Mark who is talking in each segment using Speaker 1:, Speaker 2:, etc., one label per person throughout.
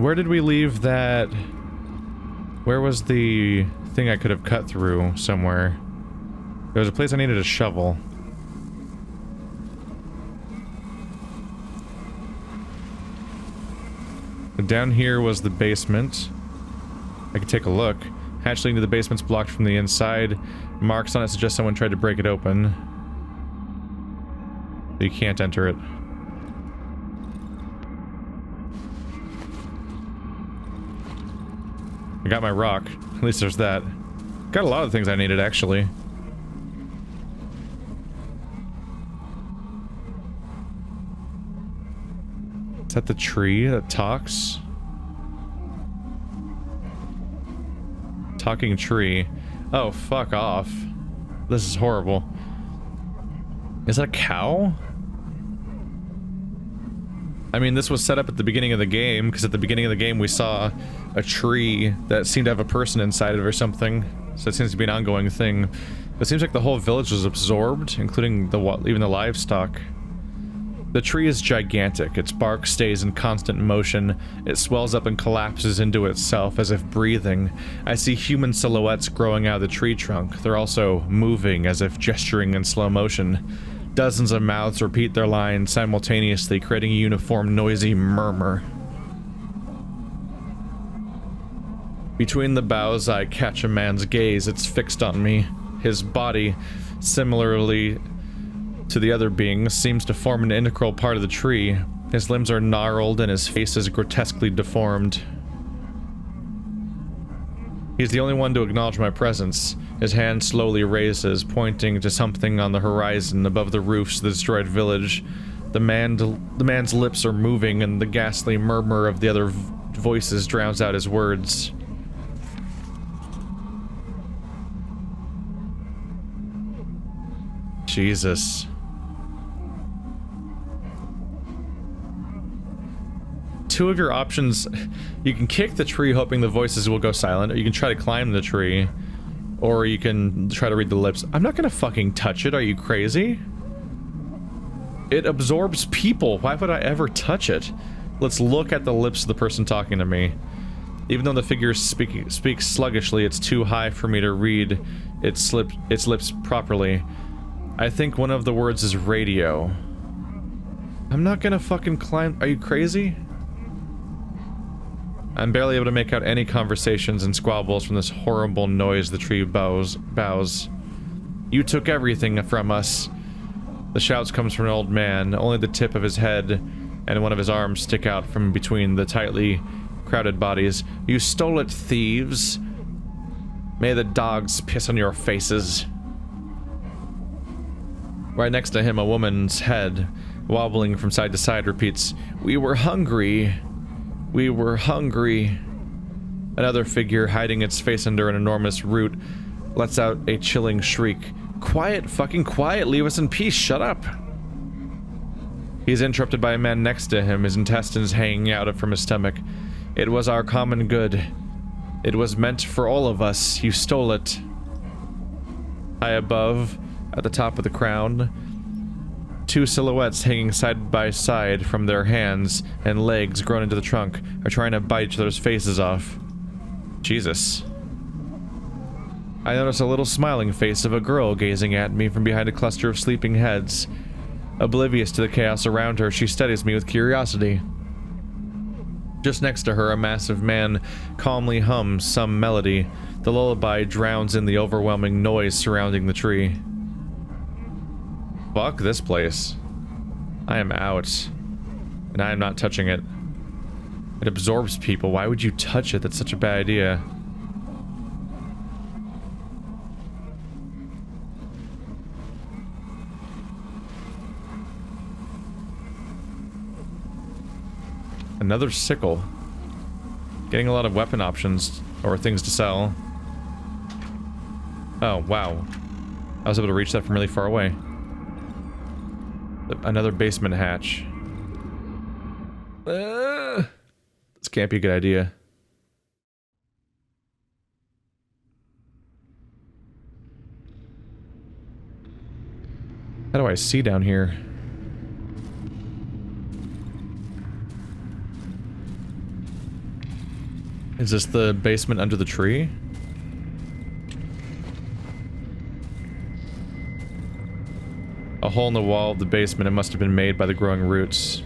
Speaker 1: Where did we leave that? Where was the thing I could have cut through somewhere? There was a place I needed a shovel. Down here was the basement. I could take a look. Hatch leading to the basement's blocked from the inside. Marks on it suggest someone tried to break it open. You can't enter it. I got my rock. At least there's that. Got a lot of things I needed, actually. Is that the tree that talks? Talking tree. Oh, fuck off. This is horrible. Is that a cow? I mean, this was set up at the beginning of the game, because at the beginning of the game we saw a tree that seemed to have a person inside it or something. So it seems to be an ongoing thing. It seems like the whole village was absorbed, including even the livestock. The tree is gigantic. Its bark stays in constant motion. It swells up and collapses into itself as if breathing. I see human silhouettes growing out of the tree trunk. They're also moving as if gesturing in slow motion. Dozens of mouths repeat their lines simultaneously, creating a uniform noisy murmur. Between the boughs, I catch a man's gaze. It's fixed on me. His body, similarly to the other beings, seems to form an integral part of the tree. His limbs are gnarled and his face is grotesquely deformed. He's the only one to acknowledge my presence. His hand slowly raises, pointing to something on the horizon above the roofs of the destroyed village. The man's lips are moving, and the ghastly murmur of the other voices drowns out his words. Jesus. Two of your options, you can kick the tree hoping the voices will go silent, or you can try to climb the tree, or you can try to read the lips. I'm not gonna fucking touch it, are you crazy? It absorbs people, why would I ever touch it? Let's look at the lips of the person talking to me. Even though the figure speaks sluggishly, it's too high for me to read its lips properly. I think one of the words is radio. I'm not gonna fucking climb, are you crazy? I'm barely able to make out any conversations and squabbles from this horrible noise the tree bows. You took everything from us. The shouts comes from an old man. Only the tip of his head and one of his arms stick out from between the tightly crowded bodies. You stole it, thieves. May the dogs piss on your faces. Right next to him, a woman's head, wobbling from side to side, repeats, "We were hungry. We were hungry." Another figure, hiding its face under an enormous root, lets out a chilling shriek. "Quiet, fucking quiet, leave us in peace, shut up!" He's interrupted by a man next to him, his intestines hanging out from his stomach. "It was our common good. It was meant for all of us. You stole it." High above, at the top of the crown, two silhouettes hanging side by side from their hands and legs grown into the trunk are trying to bite each other's faces off. Jesus. I notice a little smiling face of a girl gazing at me from behind a cluster of sleeping heads. Oblivious to the chaos around her, she studies me with curiosity. Just next to her, a massive man calmly hums some melody. The lullaby drowns in the overwhelming noise surrounding the tree. Fuck this place. I am out. And I am not touching it. It absorbs people. Why would you touch it? That's such a bad idea. Another sickle. Getting a lot of weapon options, or things to sell. Oh, wow. I was able to reach that from really far away. Another basement hatch. This can't be a good idea. How do I see down here? Is this the basement under the tree? A hole in the wall of the basement. It must have been made by the growing roots.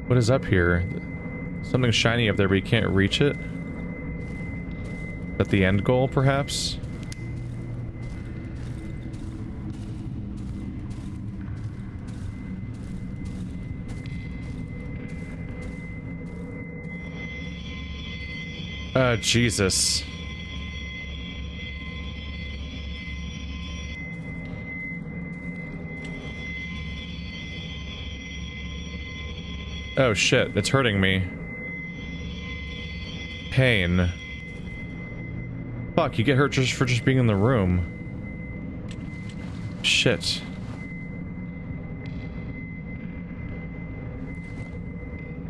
Speaker 1: What is up here? Something shiny up there, but you can't reach it? Is that the end goal, perhaps? Oh, Jesus. Oh shit, it's hurting me. Pain. Fuck, you get hurt just for being in the room. Shit.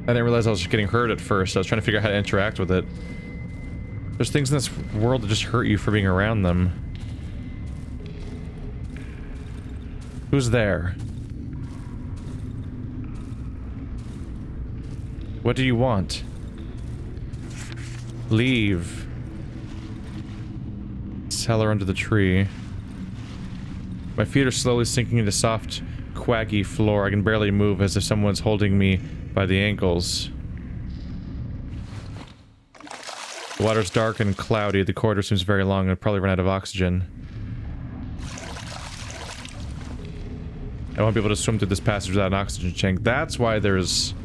Speaker 1: I didn't realize I was just getting hurt at first. I was trying to figure out how to interact with it. There's things in this world that just hurt you for being around them. Who's there? What do you want? Leave. Cellar under the tree. My feet are slowly sinking into soft, quaggy floor. I can barely move, as if someone's holding me by the ankles. The water's dark and cloudy. The corridor seems very long and I've probably run out of oxygen. I won't be able to swim through this passage without an oxygen tank. That's why there's...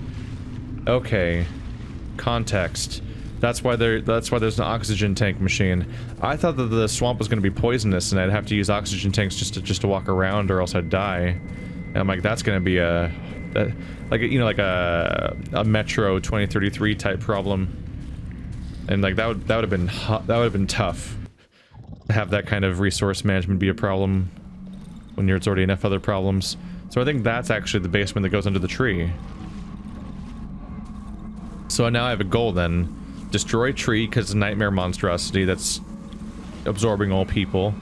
Speaker 1: Okay. Context. That's why there's an oxygen tank machine. I thought that the swamp was going to be poisonous and I'd have to use oxygen tanks just to walk around or else I'd die. And I'm like, that's going to be a Metro 2033 type problem. And like that would have been tough to have that kind of resource management be a problem when there's already enough other problems. So I think that's actually the basement that goes under the tree. So now I have a goal then. Destroy tree because it's a nightmare monstrosity that's absorbing all people.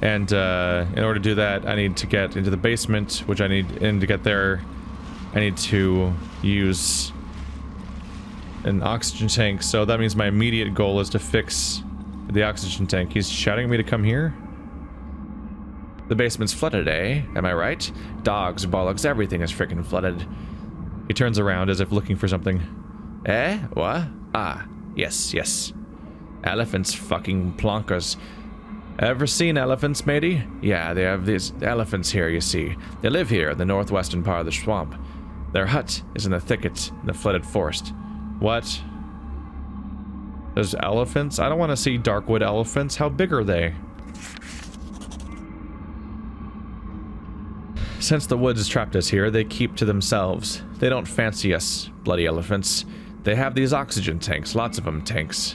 Speaker 1: And in order to do that, I need to get into the basement, which and to get there, I need to use an oxygen tank. So that means my immediate goal is to fix the oxygen tank. He's shouting at me to come here. The basement's flooded, eh? Am I right? Dogs, bollocks, everything is freaking flooded. He turns around as if looking for something. Eh? What? Ah, yes. Elephants, fucking plonkers. Ever seen elephants, matey? Yeah, they have these elephants here, you see. They live here in the northwestern part of the swamp. Their hut is in the thicket in the flooded forest. What? There's elephants? I don't want to see Darkwood elephants. How big are they? Since the woods trapped us here, they keep to themselves. They don't fancy us, bloody elephants. They have these oxygen tanks, lots of them tanks.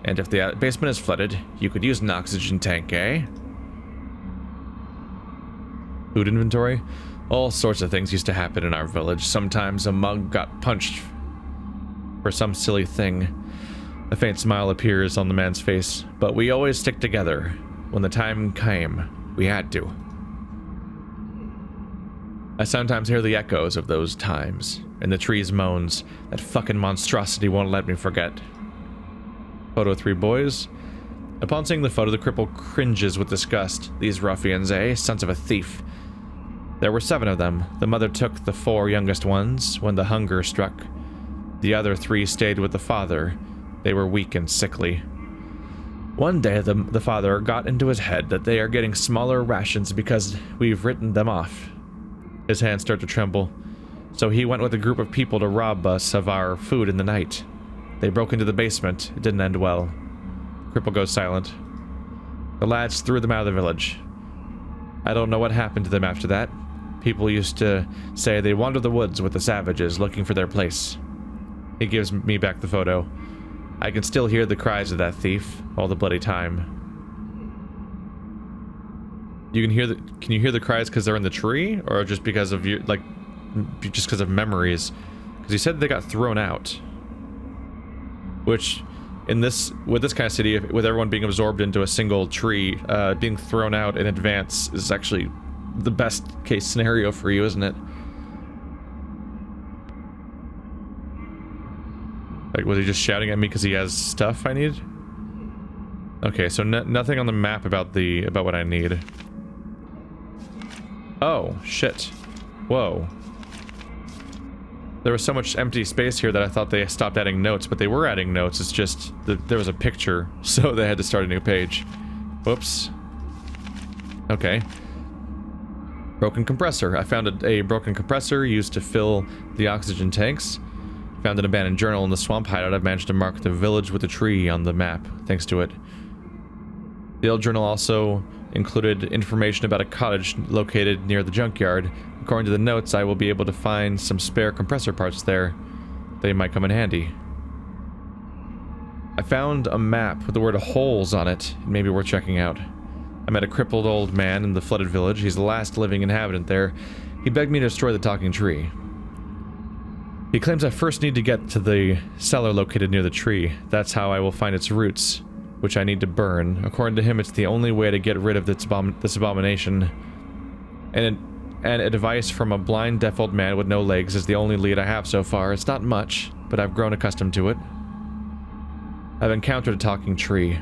Speaker 1: And if the basement is flooded, you could use an oxygen tank, eh? Food inventory? All sorts of things used to happen in our village. Sometimes a mug got punched for some silly thing. A faint smile appears on the man's face, but we always stick together. When the time came, we had to. I sometimes hear the echoes of those times, and the tree's moans. That fucking monstrosity won't let me forget. Photo 3 boys. Upon seeing the photo, the cripple cringes with disgust. These ruffians, eh? Sons of a thief. There were 7 of them. The mother took the 4 youngest ones when the hunger struck. The other 3 stayed with the father. They were weak and sickly. One day, the father got into his head that they are getting smaller rations because we've written them off. His hands start to tremble. So he went with a group of people to rob us of our food in the night. They broke into the basement. It didn't end well. Cripple goes silent. The lads threw them out of the village. I don't know what happened to them after that. People used to say they wandered the woods with the savages looking for their place. He gives me back the photo. I can still hear the cries of that thief all the bloody time. You can you hear the cries because they're in the tree, or just because of just because of memories? Because he said they got thrown out. Which, with this kind of city, with everyone being absorbed into a single tree, being thrown out in advance is actually the best case scenario for you, isn't it? Like, was he just shouting at me because he has stuff I need? Okay, so nothing on the map about what I need. Oh, shit. Whoa. There was so much empty space here that I thought they stopped adding notes, but they were adding notes. It's just that there was a picture, so they had to start a new page. Whoops. Okay. Broken compressor. I found a broken compressor used to fill the oxygen tanks. Found an abandoned journal in the swamp hideout. I've managed to mark the village with a tree on the map, thanks to it. The old journal also included information about a cottage located near the junkyard. According to the notes, I will be able to find some spare compressor parts there. They might come in handy. I found a map with the word holes on it. It may be worth checking out. I met a crippled old man in the flooded village. He's the last living inhabitant there. He begged me to destroy the talking tree. He claims I first need to get to the cellar located near the tree. That's how I will find its roots, which I need to burn. According to him, it's the only way to get rid of this abomination. And a device from a blind, deaf old man with no legs is the only lead I have so far. It's not much, but I've grown accustomed to it. I've encountered a talking tree.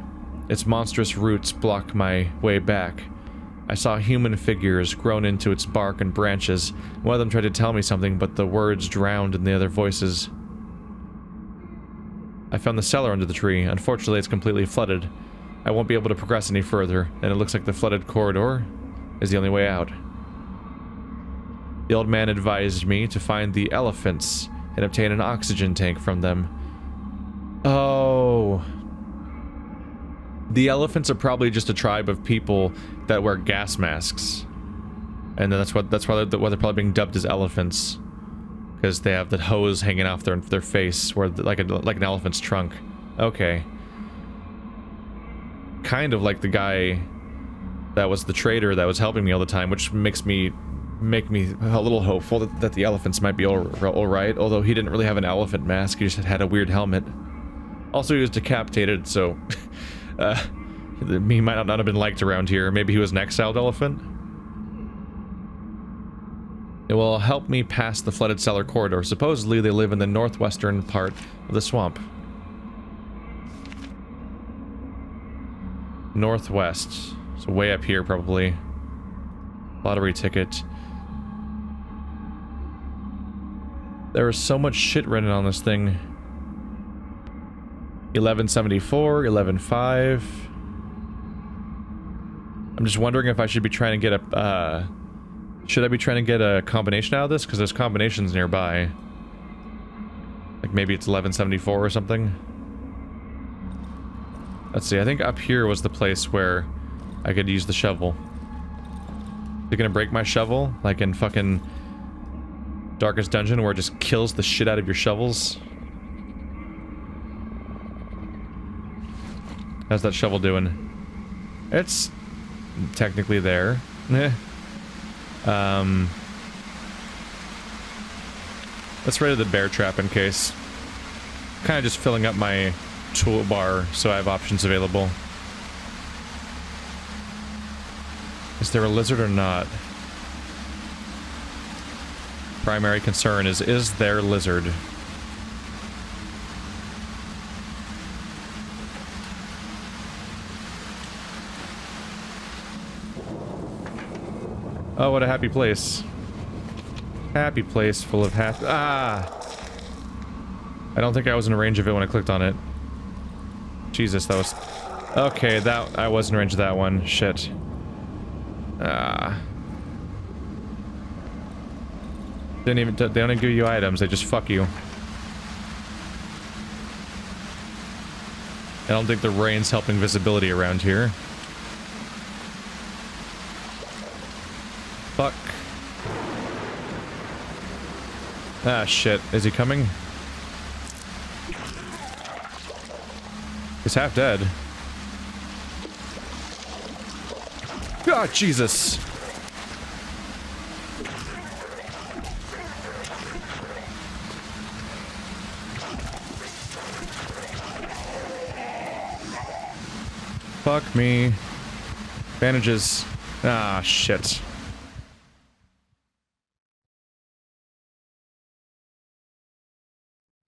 Speaker 1: Its monstrous roots block my way back. I saw human figures grown into its bark and branches. One of them tried to tell me something, but the words drowned in the other voices. I found the cellar under the tree. Unfortunately, it's completely flooded. I won't be able to progress any further, and it looks like the flooded corridor is the only way out. The old man advised me to find the elephants and obtain an oxygen tank from them. Oh. The elephants are probably just a tribe of people that wear gas masks. And that's why they're probably being dubbed as elephants. Because they have the hose hanging off their face, where like an elephant's trunk. Okay. Kind of like the guy that was the trader that was helping me all the time, which makes me a little hopeful that the elephants might be all right. Although he didn't really have an elephant mask, he just had a weird helmet. Also, he was decapitated, so he might not have been liked around here. Maybe he was an exiled elephant. It will help me pass the flooded cellar corridor. Supposedly, they live in the northwestern part of the swamp. Northwest. So way up here, probably. Lottery ticket. There is so much shit written on this thing. 1174, 11.5. I'm just wondering if I should be trying to get a, should I be trying to get a combination out of this? Because there's combinations nearby. Like maybe it's 1174 or something. Let's see, I think up here was the place where I could use the shovel. They're gonna break my shovel? Like in fucking Darkest Dungeon where it just kills the shit out of your shovels? How's that shovel doing? It's technically there. Let's ready the bear trap in case. Kind of just filling up my toolbar so I have options available. Is there a lizard or not? Primary concern is there lizard? Oh, what a happy place. Happy place full of I don't think I was in range of it when I clicked on it. Jesus, that was... Okay, that... I was in range of that one. Shit. They don't even give you items, they just fuck you. I don't think the rain's helping visibility around here. Fuck. Ah, shit. Is he coming? He's half dead. Ah, Jesus! Fuck me. Bandages. Ah, shit.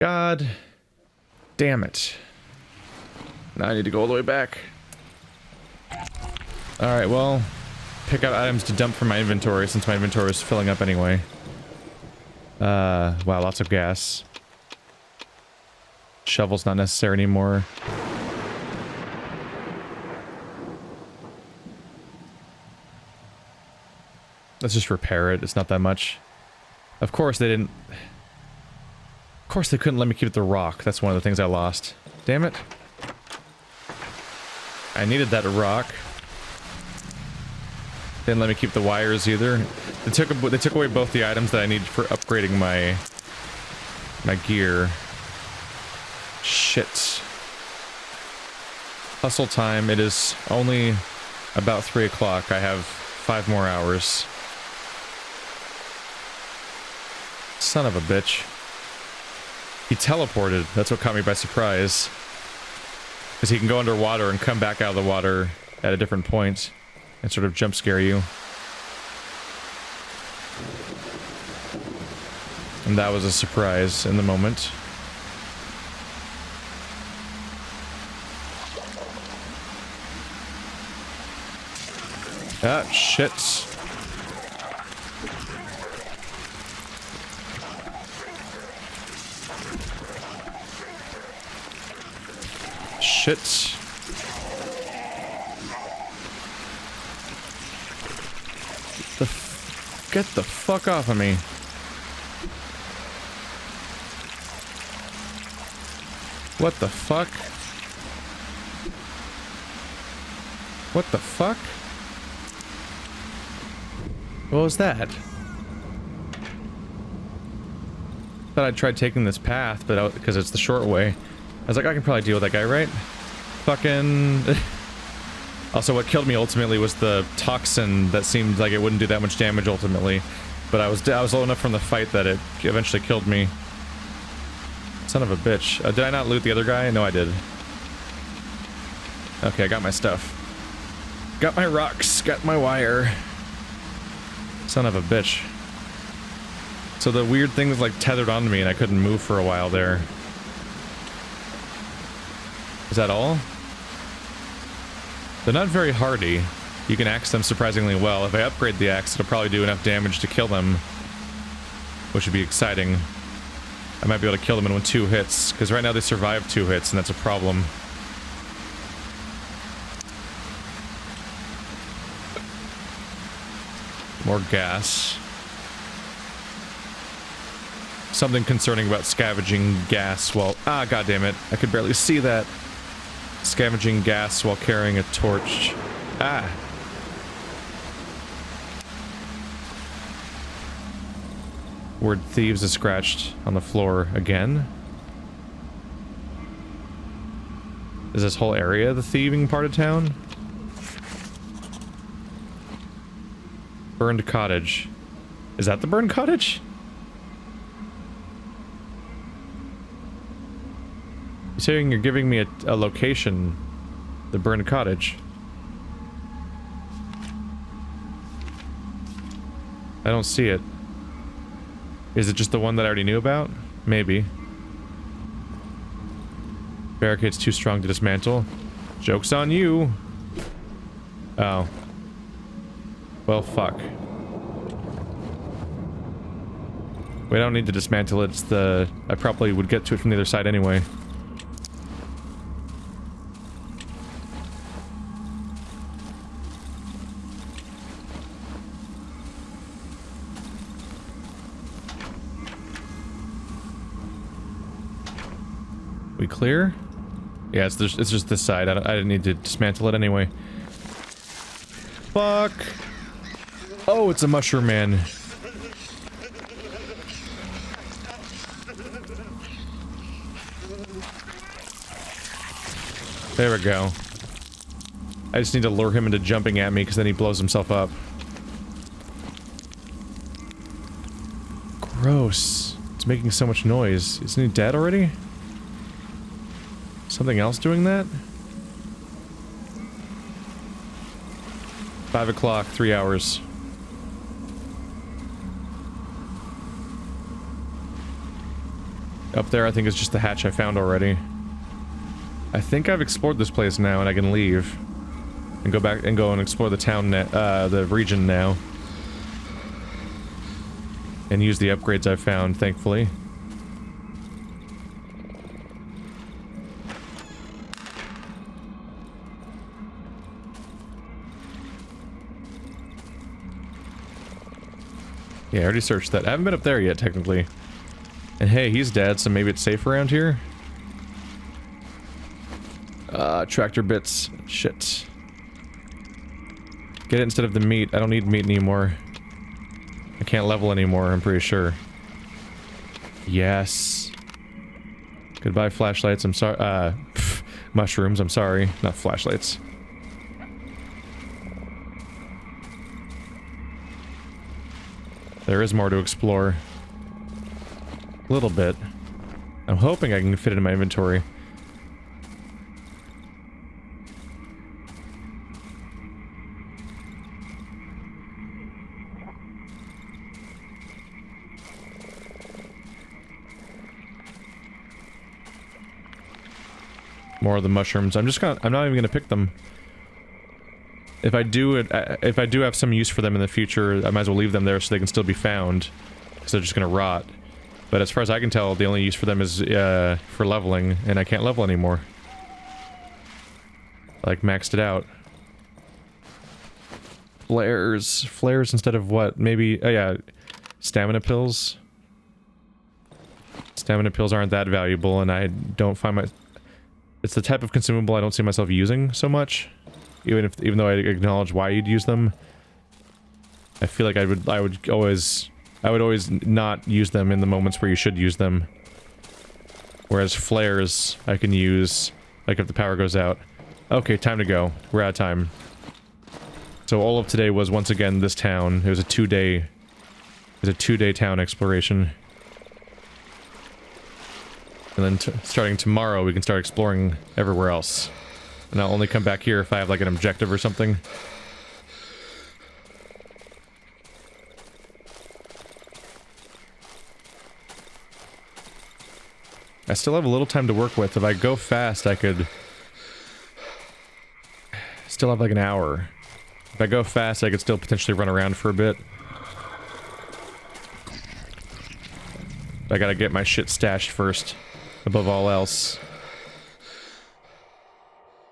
Speaker 1: God. Damn it. Now I need to go all the way back. Alright, well, pick out items to dump from my inventory since my inventory is filling up anyway. Wow, lots of gas. Shovel's not necessary anymore. Let's just repair it. It's not that much. Of course they didn't... Of course they couldn't let me keep the rock. That's one of the things I lost. Damn it. I needed that rock. Didn't let me keep the wires either. They took away both the items that I need for upgrading my gear. Shit. Hustle time. It is only about 3 o'clock. I have 5 more hours. Son of a bitch. He teleported. That's what caught me by surprise. Because he can go underwater and come back out of the water at a different point and sort of jump scare you. And that was a surprise in the moment. Ah, shit. Shit. Get the fuck off of me. What the fuck? What the fuck? What was that? Thought I'd tried taking this path, but because it's the short way. I was like, I can probably deal with that guy, right? Fucking... Also, what killed me ultimately was the toxin that seemed like it wouldn't do that much damage ultimately. But I was low enough from the fight that it eventually killed me. Son of a bitch. Did I not loot the other guy? No, I did. Okay, I got my stuff. Got my rocks, got my wire. Son of a bitch. So the weird thing was like tethered onto me and I couldn't move for a while there. Is that all? They're not very hardy. You can axe them surprisingly well. If I upgrade the axe, it'll probably do enough damage to kill them. Which would be exciting. I might be able to kill them in 2 hits, because right now they survive 2 hits, and that's a problem. More gas. Something concerning about scavenging gas while... Ah, goddammit. I could barely see that. Scavenging gas while carrying a torch. Ah! Word thieves is scratched on the floor again. Is this whole area the thieving part of town? Burned cottage. Is that the burned cottage? You're saying you're giving me a location. The burned cottage. I don't see it. Is it just the one that I already knew about? Maybe. Barricade's too strong to dismantle. Joke's on you. Oh. Well, fuck. We don't need to dismantle it. It's the... I probably would get to it from the other side anyway. We clear? Yeah, it's just this side. I didn't need to dismantle it anyway. Fuck! Oh, it's a mushroom man. There we go. I just need to lure him into jumping at me because then he blows himself up. Gross. It's making so much noise. Isn't he dead already? Something else doing that? 5 o'clock, 3 hours. Up there, I think, is just the hatch I found already. I think I've explored this place now and I can leave. And go back and go and explore the town, the region now. And use the upgrades I've found, thankfully. Yeah, I already searched that. I haven't been up there yet, technically. And hey, he's dead, so maybe it's safe around here? Tractor bits. Shit. Get it instead of the meat. I don't need meat anymore. I can't level anymore, I'm pretty sure. Yes. Goodbye, flashlights. I'm sorry. Mushrooms, I'm sorry. Not flashlights. There is more to explore. A little bit. I'm hoping I can fit it in my inventory. More of the mushrooms. I'm not even gonna pick them. If I do have some use for them in the future, I might as well leave them there so they can still be found. Because they're just gonna rot. But as far as I can tell, the only use for them is for leveling, and I can't level anymore. Like, maxed it out. Flares. Flares instead of what? Maybe, oh yeah, stamina pills. Stamina pills aren't that valuable, and I don't find my... It's the type of consumable I don't see myself using so much. Even though I acknowledge why you'd use them. I feel like I would always not use them in the moments where you should use them. Whereas flares, I can use, like if the power goes out. Okay, time to go. We're out of time. So all of today was once again this town. It was a two-day town exploration. And then starting tomorrow, we can start exploring everywhere else. And I'll only come back here if I have like an objective or something. I still have a little time to work with. If I go fast, I could... Still have like an hour. If I go fast, I could still potentially run around for a bit. I gotta get my shit stashed first. Above all else.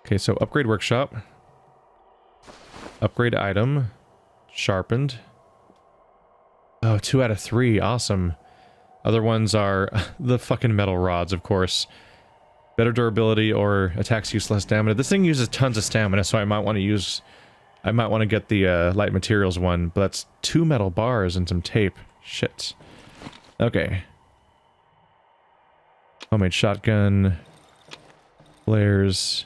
Speaker 1: Okay, so upgrade workshop. Upgrade item. Sharpened. Oh, 2 out of 3. Awesome. Other ones are the fucking metal rods, of course. Better durability or attacks use less stamina. This thing uses tons of stamina, so I might want to use... I might want to get the light materials one, but that's 2 metal bars and some tape. Shit. Okay. Homemade shotgun. Flares.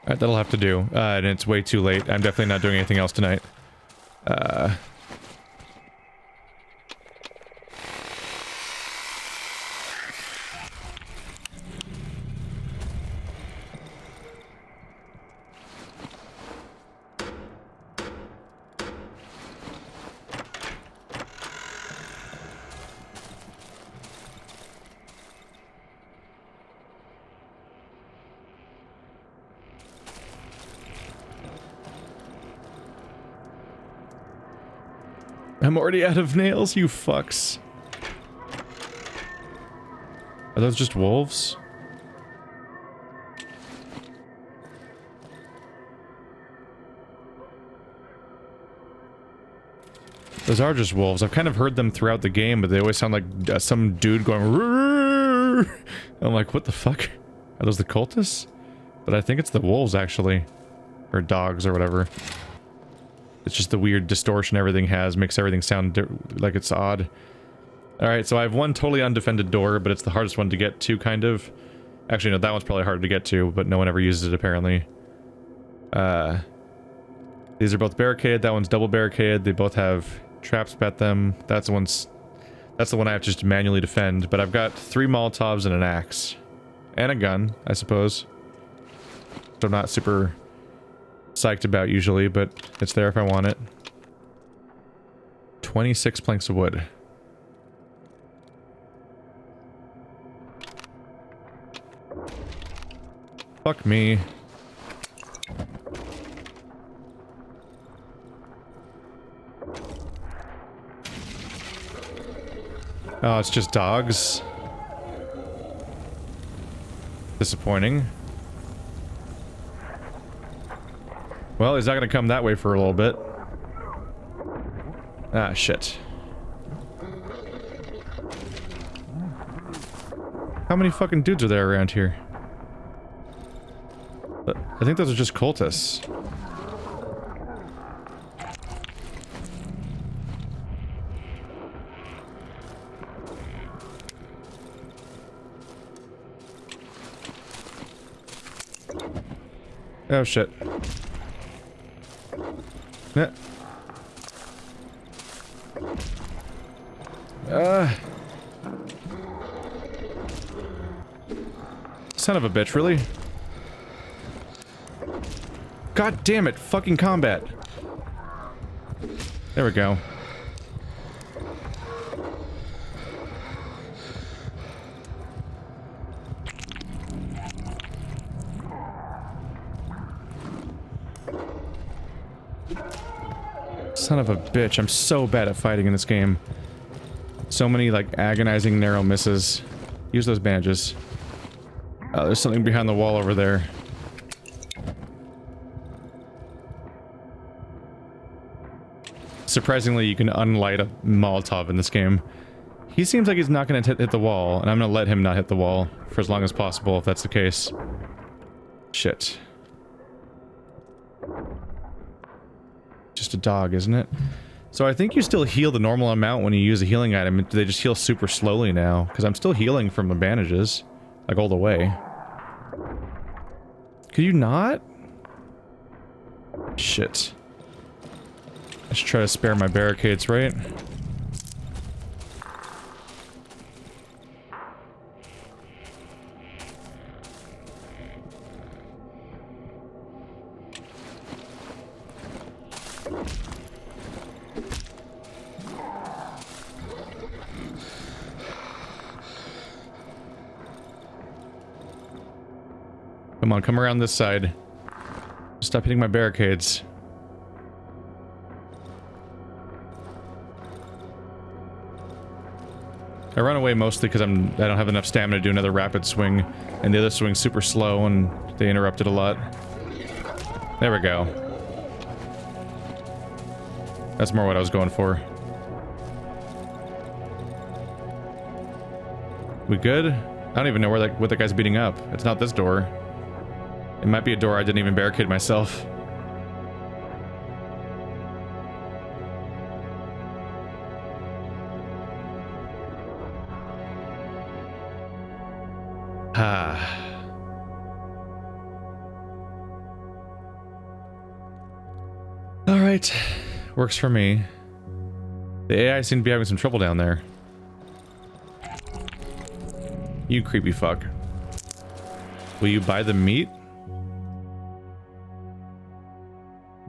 Speaker 1: Alright, that'll have to do. And it's way too late. I'm definitely not doing anything else tonight. I'm already out of nails, you fucks. Are those just wolves? Those are just wolves. I've kind of heard them throughout the game, but they always sound like some dude going Rrrr! I'm like, what the fuck? Are those the cultists? But I think it's the wolves, actually. Or dogs, or whatever. It's just the weird distortion everything has, makes everything sound like it's odd. Alright, so I have one totally undefended door, but it's the hardest one to get to, kind of. Actually, no, that one's probably hard to get to, but no one ever uses it, apparently. These are both barricade. That one's double barricade. They both have traps at them. That's the one I have to just manually defend. But I've got 3 Molotovs and an axe. And a gun, I suppose. Which I'm not super psyched about usually, but it's there if I want it. 26 planks of wood. Fuck me. Oh, it's just dogs. Disappointing. Well, he's not gonna come that way for a little bit. Ah, shit. How many fucking dudes are there around here? I think those are just cultists. Oh shit. Yeah. Son of a bitch, really? God damn it, fucking combat. There we go. Son of a bitch, I'm so bad at fighting in this game. So many, like, agonizing narrow misses. Use those bandages. Oh, there's something behind the wall over there. Surprisingly, you can unlight a Molotov in this game. He seems like he's not going to hit the wall, and I'm going to let him not hit the wall for as long as possible, if that's the case. Shit. Just a dog, isn't it? So I think you still heal the normal amount when you use a healing item. Do they just heal super slowly now? Because I'm still healing from the bandages. Like, all the way. Could you not? Shit. I should try to spare my barricades, right? Come on, come around this side. Stop hitting my barricades. I run away mostly because I don't have enough stamina to do another rapid swing, and the other swing's super slow, and they interrupted a lot. There we go. That's more what I was going for. We good? I don't even know where what that guy's beating up. It's not this door. It might be a door I didn't even barricade myself. Ah. Alright. Works for me. The AI seemed to be having some trouble down there. You creepy fuck. Will you buy the meat?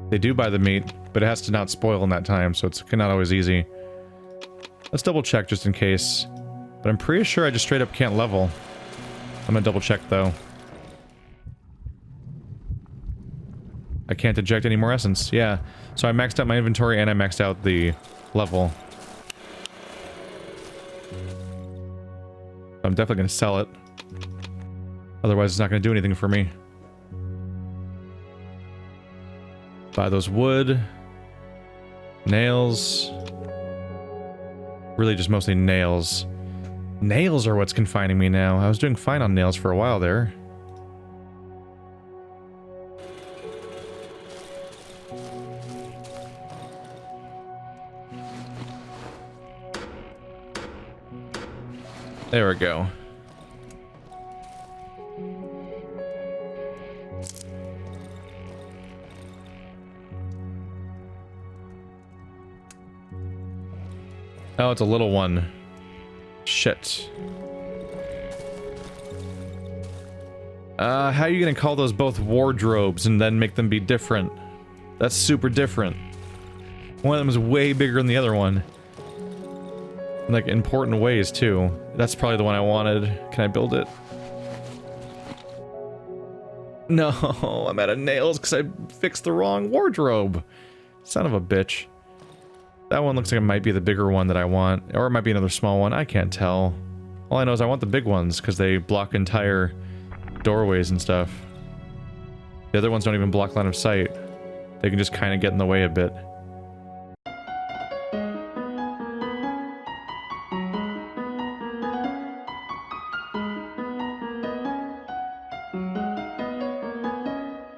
Speaker 1: They do buy the meat, but it has to not spoil in that time, so it's not always easy. Let's double check just in case. But I'm pretty sure I just straight up can't level. I'm gonna double check though. I can't eject any more essence, yeah. So I maxed out my inventory and I maxed out the level. I'm definitely gonna sell it. Otherwise it's not gonna do anything for me. Buy those wood. Nails. Really just mostly nails. Nails are what's confining me now. I was doing fine on nails for a while there. There we go. Oh, it's a little one. Shit. How are you gonna call those both wardrobes and then make them be different? That's super different. One of them is way bigger than the other one. In, like, important ways, too. That's probably the one I wanted. Can I build it? No, I'm out of nails because I fixed the wrong wardrobe. Son of a bitch. That one looks like it might be the bigger one that I want. Or it might be another small one. I can't tell. All I know is I want the big ones because they block entire doorways and stuff. The other ones don't even block line of sight. They can just kind of get in the way a bit.